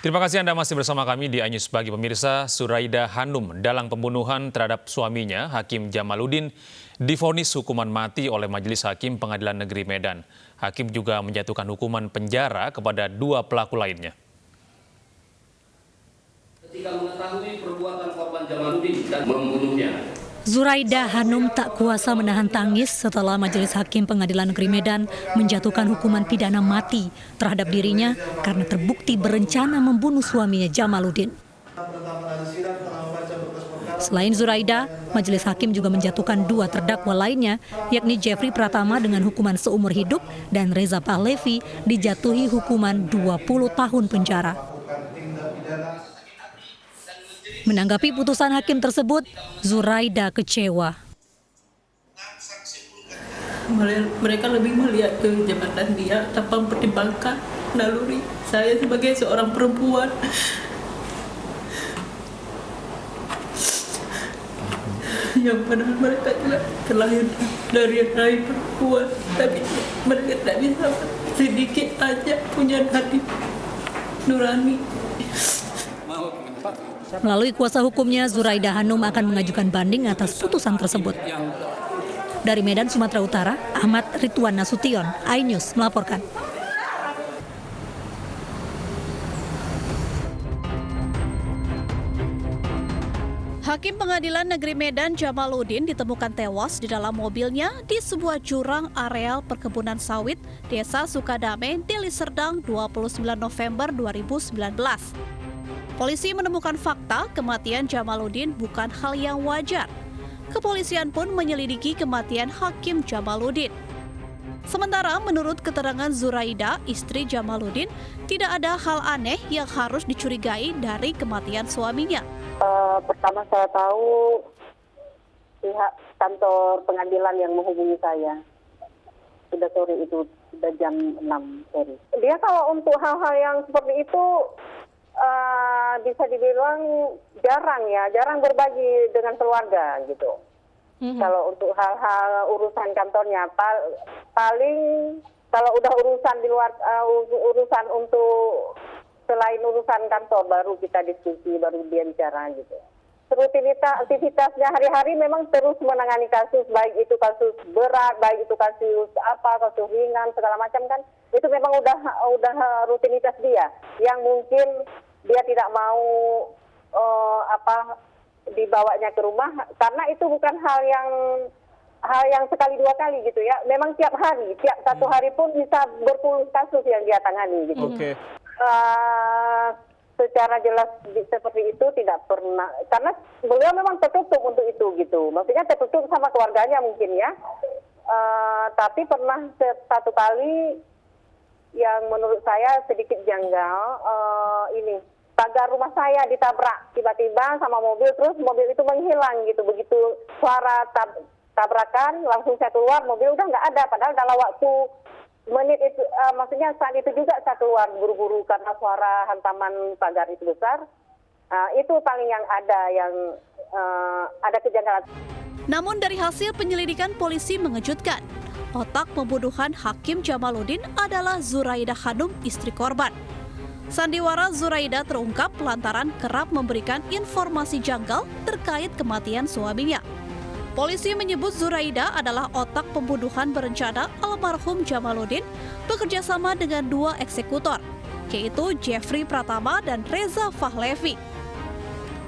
Terima kasih Anda masih bersama kami di iNews Pagi pemirsa. Zuraida Hanum dalam pembunuhan terhadap suaminya, Hakim Jamaluddin, divonis hukuman mati oleh Majelis Hakim Pengadilan Negeri Medan. Hakim juga menjatuhkan hukuman penjara kepada dua pelaku lainnya. Ketika mengetahui perbuatan korban Jamaluddin dan membunuhnya, Zuraida Hanum tak kuasa menahan tangis setelah Majelis Hakim Pengadilan Negeri Medan menjatuhkan hukuman pidana mati terhadap dirinya karena terbukti berencana membunuh suaminya Jamaluddin. Selain Zuraida, Majelis Hakim juga menjatuhkan dua terdakwa lainnya, yakni Jeffrey Pratama dengan hukuman seumur hidup dan Reza Pahlevi dijatuhi hukuman 20 tahun penjara. Menanggapi putusan hakim tersebut, Zuraida kecewa. Mereka lebih melihat ke jabatan dia tanpa mempertimbangkan naluri saya sebagai seorang perempuan. Yang padahal mereka juga terlahir dari rahim perempuan, tapi mereka tidak bisa sedikit aja punya hati nurani. Melalui kuasa hukumnya, Zuraida Hanum akan mengajukan banding atas putusan tersebut. Dari Medan, Sumatera Utara, Ahmad Ridwan Nasution, iNews melaporkan. Hakim Pengadilan Negeri Medan Jamaluddin ditemukan tewas di dalam mobilnya di sebuah jurang areal perkebunan sawit Desa Sukadame, Deli Serdang, 29 November 2019. Polisi menemukan fakta kematian Jamaluddin bukan hal yang wajar. Kepolisian pun menyelidiki kematian Hakim Jamaluddin. Sementara menurut keterangan Zuraida, istri Jamaluddin, tidak ada hal aneh yang harus dicurigai dari kematian suaminya. Pertama saya tahu pihak kantor pengadilan yang menghubungi saya. Sudah sore itu, sudah jam 6 sore. Dia kalau untuk hal-hal yang seperti itu bisa dibilang jarang berbagi dengan keluarga gitu. Kalau untuk hal-hal urusan kantornya, paling kalau udah urusan di luar urusan untuk selain urusan kantor baru kita diskusi, baru dia bicara gitu. Aktivitasnya hari-hari memang terus menangani kasus, baik itu kasus berat, baik itu kasus kasus ringan segala macam kan. Itu memang udah rutinitas dia yang mungkin dia tidak mau dibawanya ke rumah karena itu bukan hal yang sekali dua kali gitu ya. Memang tiap satu hari pun bisa berpuluh kasus yang dia tangani gitu. Secara jelas seperti itu tidak pernah, karena beliau memang tertutup untuk itu gitu. Maksudnya tertutup sama keluarganya mungkin ya. Tapi pernah satu kali yang menurut saya sedikit janggal, ini pagar rumah saya ditabrak tiba-tiba sama mobil, terus mobil itu menghilang gitu. Begitu suara tabrakan langsung saya keluar, mobil udah nggak ada, padahal dalam waktu menit itu, maksudnya saat itu juga saya keluar buru-buru karena suara hantaman pagar itu besar. Itu paling yang ada kejanggalan. Namun dari hasil penyelidikan polisi mengejutkan. Otak pembunuhan Hakim Jamaluddin adalah Zuraida Hanum, istri korban. Sandiwara Zuraida terungkap lantaran kerap memberikan informasi janggal terkait kematian suaminya. Polisi menyebut Zuraida adalah otak pembunuhan berencana almarhum Jamaluddin bekerja sama dengan dua eksekutor, yaitu Jeffrey Pratama dan Reza Pahlevi.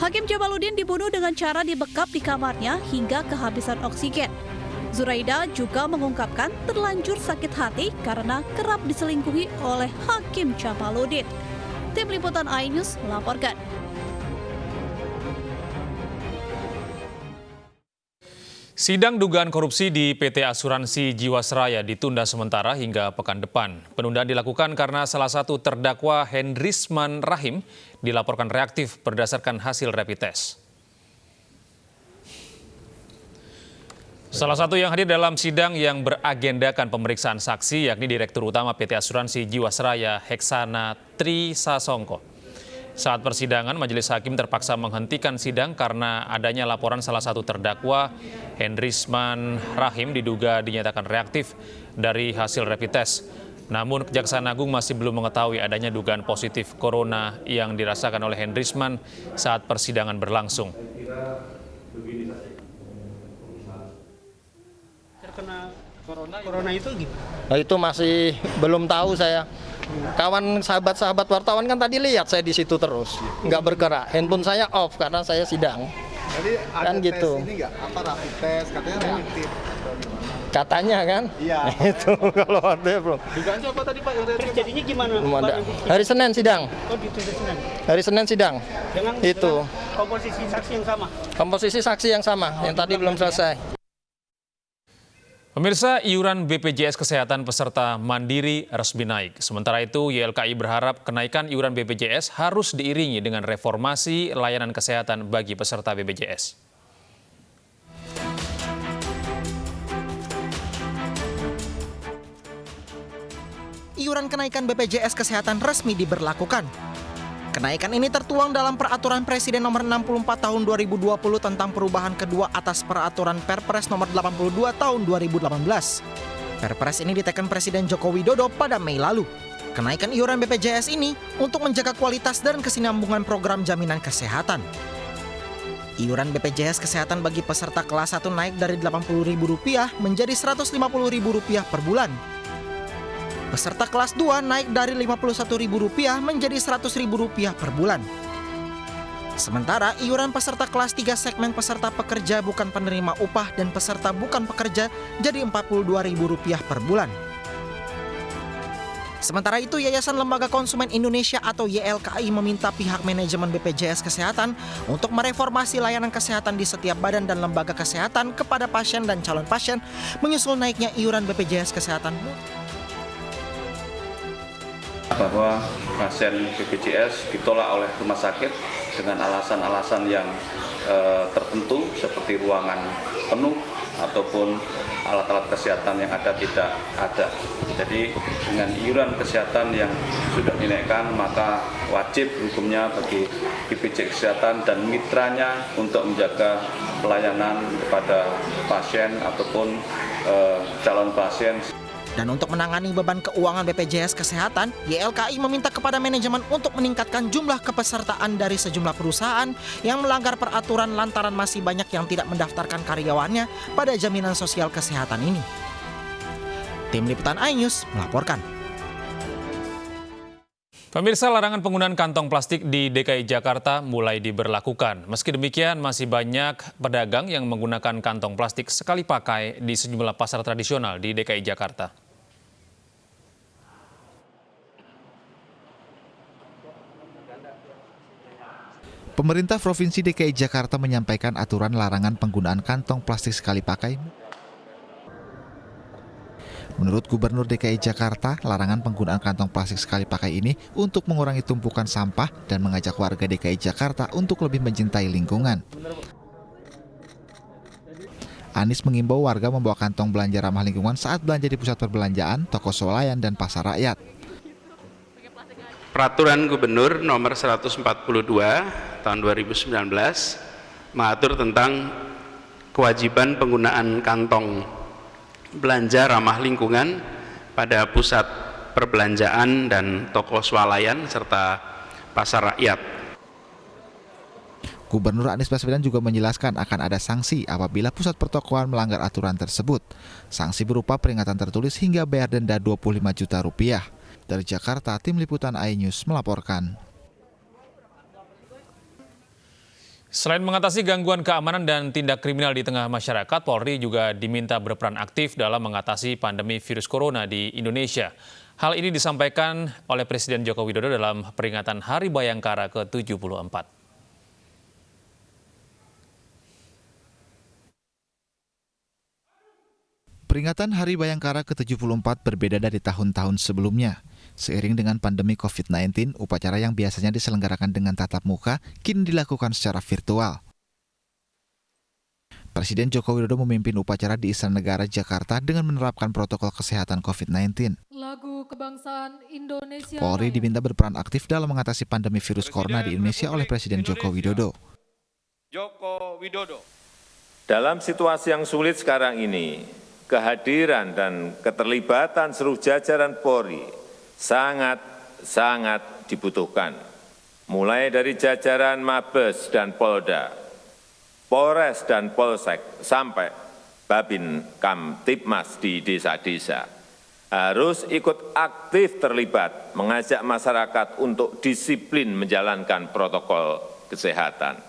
Hakim Jamaluddin dibunuh dengan cara dibekap di kamarnya hingga kehabisan oksigen. Zuraida juga mengungkapkan terlanjur sakit hati karena kerap diselingkuhi oleh Hakim Jamaluddin. Tim Liputan iNews melaporkan. Sidang dugaan korupsi di PT Asuransi Jiwasraya ditunda sementara hingga pekan depan. Penundaan dilakukan karena salah satu terdakwa Hendrisman Rahim dilaporkan reaktif berdasarkan hasil rapid test. Salah satu yang hadir dalam sidang yang beragendakan pemeriksaan saksi yakni Direktur Utama PT Asuransi Jiwasraya Heksana Trisasongko. Saat persidangan, Majelis Hakim terpaksa menghentikan sidang karena adanya laporan salah satu terdakwa, Hendrisman Rahim, diduga dinyatakan reaktif dari hasil rapid test. Namun Kejaksaan Agung masih belum mengetahui adanya dugaan positif corona yang dirasakan oleh Hendrisman saat persidangan berlangsung. Terkena corona itu gitu? Nah, itu masih belum tahu saya. Kawan sahabat-sahabat wartawan kan tadi lihat saya di situ terus, nggak bergerak. Handphone saya off karena saya sidang. Jadi ada Kan tes gitu. ini nggak? Apa rapid test? Katanya reaktif. Katanya kan? Iya. Itu kalau ada belum. Dugaannya apa tadi Pak? Yang Terus jadinya gimana? Belum ada. Barang bukti? Hari Senin sidang. Oh, di Senin. Hari Senin sidang. Dengan Itu. komposisi saksi yang sama. Komposisi saksi yang sama, yang tadi belum selesai. Pemirsa, iuran BPJS Kesehatan peserta mandiri resmi naik. Sementara itu, YLKI berharap kenaikan iuran BPJS harus diiringi dengan reformasi layanan kesehatan bagi peserta BPJS. Iuran kenaikan BPJS Kesehatan resmi diberlakukan. Kenaikan ini tertuang dalam Peraturan Presiden Nomor 64 Tahun 2020 tentang perubahan kedua atas Peraturan Perpres Nomor 82 Tahun 2018. Perpres ini diteken Presiden Joko Widodo pada Mei lalu. Kenaikan iuran BPJS ini untuk menjaga kualitas dan kesinambungan program jaminan kesehatan. Iuran BPJS Kesehatan bagi peserta kelas 1 naik dari Rp80.000 menjadi Rp150.000 per bulan. Peserta kelas 2 naik dari Rp51.000 menjadi Rp100.000 per bulan. Sementara iuran peserta kelas 3 segmen peserta pekerja bukan penerima upah dan peserta bukan pekerja jadi Rp42.000 per bulan. Sementara itu, Yayasan Lembaga Konsumen Indonesia atau YLKI meminta pihak manajemen BPJS Kesehatan untuk mereformasi layanan kesehatan di setiap badan dan lembaga kesehatan kepada pasien dan calon pasien menyusul naiknya iuran BPJS Kesehatan. Bahwa pasien BPJS ditolak oleh rumah sakit dengan alasan-alasan yang tertentu seperti ruangan penuh ataupun alat-alat kesehatan yang ada tidak ada. Jadi dengan iuran kesehatan yang sudah dinaikkan, maka wajib hukumnya bagi BPJS Kesehatan dan mitranya untuk menjaga pelayanan kepada pasien ataupun calon pasien. Dan untuk menangani beban keuangan BPJS Kesehatan, YLKI meminta kepada manajemen untuk meningkatkan jumlah kepesertaan dari sejumlah perusahaan yang melanggar peraturan lantaran masih banyak yang tidak mendaftarkan karyawannya pada jaminan sosial kesehatan ini. Tim Liputan iNews melaporkan. Pemirsa, larangan penggunaan kantong plastik di DKI Jakarta mulai diberlakukan. Meski demikian, masih banyak pedagang yang menggunakan kantong plastik sekali pakai di sejumlah pasar tradisional di DKI Jakarta. Pemerintah Provinsi DKI Jakarta menyampaikan aturan larangan penggunaan kantong plastik sekali pakai. Menurut Gubernur DKI Jakarta, larangan penggunaan kantong plastik sekali pakai ini untuk mengurangi tumpukan sampah dan mengajak warga DKI Jakarta untuk lebih mencintai lingkungan. Anies mengimbau warga membawa kantong belanja ramah lingkungan saat belanja di pusat perbelanjaan, toko swalayan, dan pasar rakyat. Peraturan Gubernur Nomor 142 Tahun 2019 mengatur tentang kewajiban penggunaan kantong belanja ramah lingkungan pada pusat perbelanjaan dan toko swalayan serta pasar rakyat. Gubernur Anies Baswedan juga menjelaskan akan ada sanksi apabila pusat pertokoan melanggar aturan tersebut. Sanksi berupa peringatan tertulis hingga bayar denda Rp25 juta. Dari Jakarta, Tim Liputan iNews melaporkan. Selain mengatasi gangguan keamanan dan tindak kriminal di tengah masyarakat, Polri juga diminta berperan aktif dalam mengatasi pandemi virus corona di Indonesia. Hal ini disampaikan oleh Presiden Joko Widodo dalam peringatan Hari Bayangkara ke-74. Peringatan Hari Bayangkara ke-74 berbeda dari tahun-tahun sebelumnya. Seiring dengan pandemi COVID-19, upacara yang biasanya diselenggarakan dengan tatap muka kini dilakukan secara virtual. Presiden Joko Widodo memimpin upacara di Istana Negara Jakarta dengan menerapkan protokol kesehatan COVID-19. Lagu Kebangsaan Indonesia. Polri diminta berperan aktif dalam mengatasi pandemi virus corona di Indonesia oleh Presiden Joko Widodo. Dalam situasi yang sulit sekarang ini, kehadiran dan keterlibatan seluruh jajaran Polri sangat dibutuhkan, mulai dari jajaran Mabes dan Polda, Polres dan Polsek, sampai Babin Kamtibmas di desa-desa. Harus ikut aktif terlibat, mengajak masyarakat untuk disiplin menjalankan protokol kesehatan,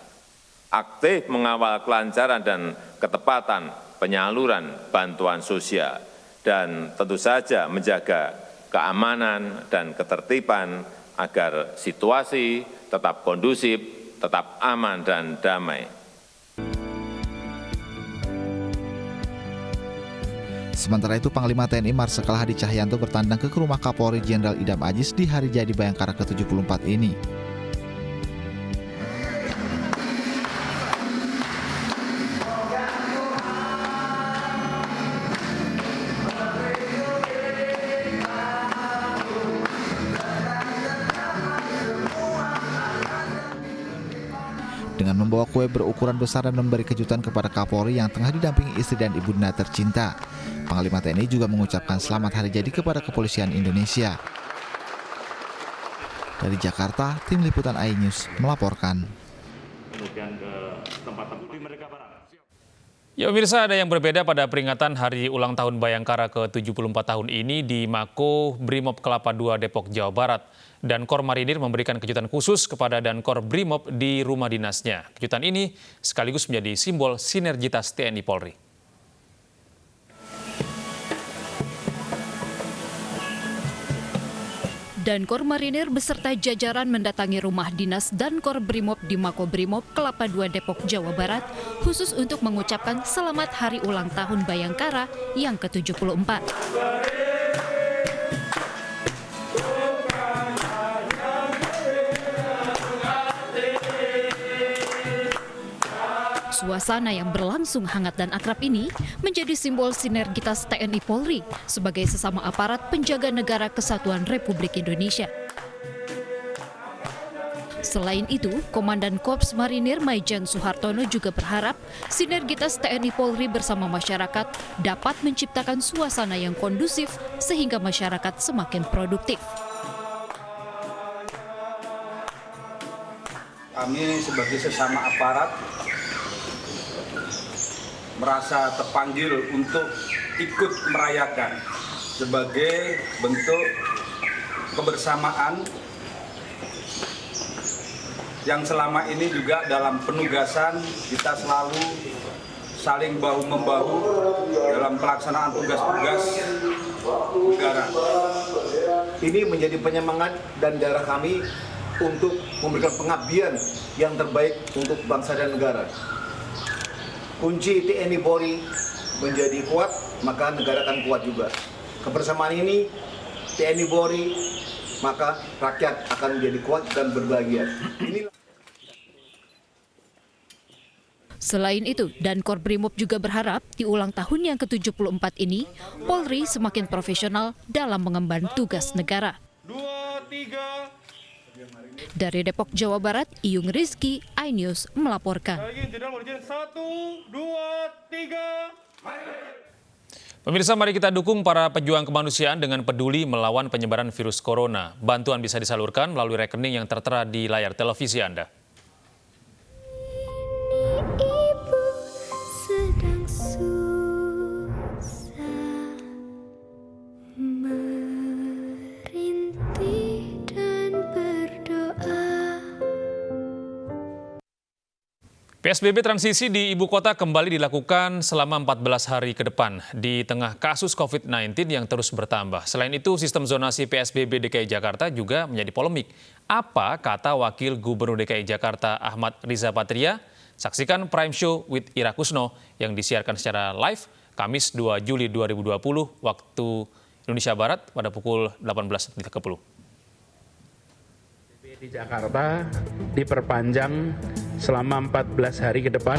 aktif mengawal kelancaran dan ketepatan penyaluran bantuan sosial, dan tentu saja menjaga keamanan dan ketertiban agar situasi tetap kondusif, tetap aman dan damai. Sementara itu, Panglima TNI Marsikal Hadi Cahyanto bertandang ke rumah Kapolri Jenderal Idam Aziz di hari jadi Bayangkara ke-74 ini. Dengan membawa kue berukuran besar dan memberi kejutan kepada Kapolri yang tengah didampingi istri dan ibunda tercinta, Panglima TNI juga mengucapkan selamat hari jadi kepada Kepolisian Indonesia. Dari Jakarta, tim liputan iNews melaporkan. Ya pemirsa, ada yang berbeda pada peringatan Hari Ulang Tahun Bayangkara ke-74 tahun ini di Mako Brimob Kelapa II Depok, Jawa Barat. Dankor Marinir memberikan kejutan khusus kepada Dankor Brimob di rumah dinasnya. Kejutan ini sekaligus menjadi simbol sinergitas TNI Polri. Dankor Marinir beserta jajaran mendatangi rumah dinas Dankor Brimob di Mako Brimob Kelapa II Depok, Jawa Barat, khusus untuk mengucapkan selamat Hari Ulang Tahun Bayangkara yang ke-74. Suasana yang berlangsung hangat dan akrab ini menjadi simbol sinergitas TNI Polri sebagai sesama aparat penjaga negara kesatuan Republik Indonesia. Selain itu, Komandan Korps Marinir Maijen Suhartono juga berharap sinergitas TNI Polri bersama masyarakat dapat menciptakan suasana yang kondusif sehingga masyarakat semakin produktif. Kami sebagai sesama aparat merasa terpanggil untuk ikut merayakan sebagai bentuk kebersamaan yang selama ini juga dalam penugasan kita selalu saling bahu-membahu dalam pelaksanaan tugas-tugas negara. Ini menjadi penyemangat dan darah kami untuk memberikan pengabdian yang terbaik untuk bangsa dan negara. Kunci TNI Polri menjadi kuat, maka negara akan kuat juga. Kebersamaan ini TNI Polri, maka rakyat akan menjadi kuat dan berbahagia. Selain itu, Dankor Brimob juga berharap di ulang tahun yang ke-74 ini, Polri semakin profesional dalam mengemban tugas negara. 2, 3. Dari Depok, Jawa Barat, Iyung Rizky, iNews melaporkan. 1, 2, 3. Pemirsa, mari kita dukung para pejuang kemanusiaan dengan peduli melawan penyebaran virus corona. Bantuan bisa disalurkan melalui rekening yang tertera di layar televisi Anda. PSBB transisi di ibu kota kembali dilakukan selama 14 hari ke depan di tengah kasus COVID-19 yang terus bertambah. Selain itu, sistem zonasi PSBB DKI Jakarta juga menjadi polemik. Apa kata Wakil Gubernur DKI Jakarta Ahmad Riza Patria? Saksikan Prime Show with Ira Kusno yang disiarkan secara live Kamis 2 Juli 2020 waktu Indonesia Barat pada pukul 18.30. Di Jakarta diperpanjang selama 14 hari ke depan.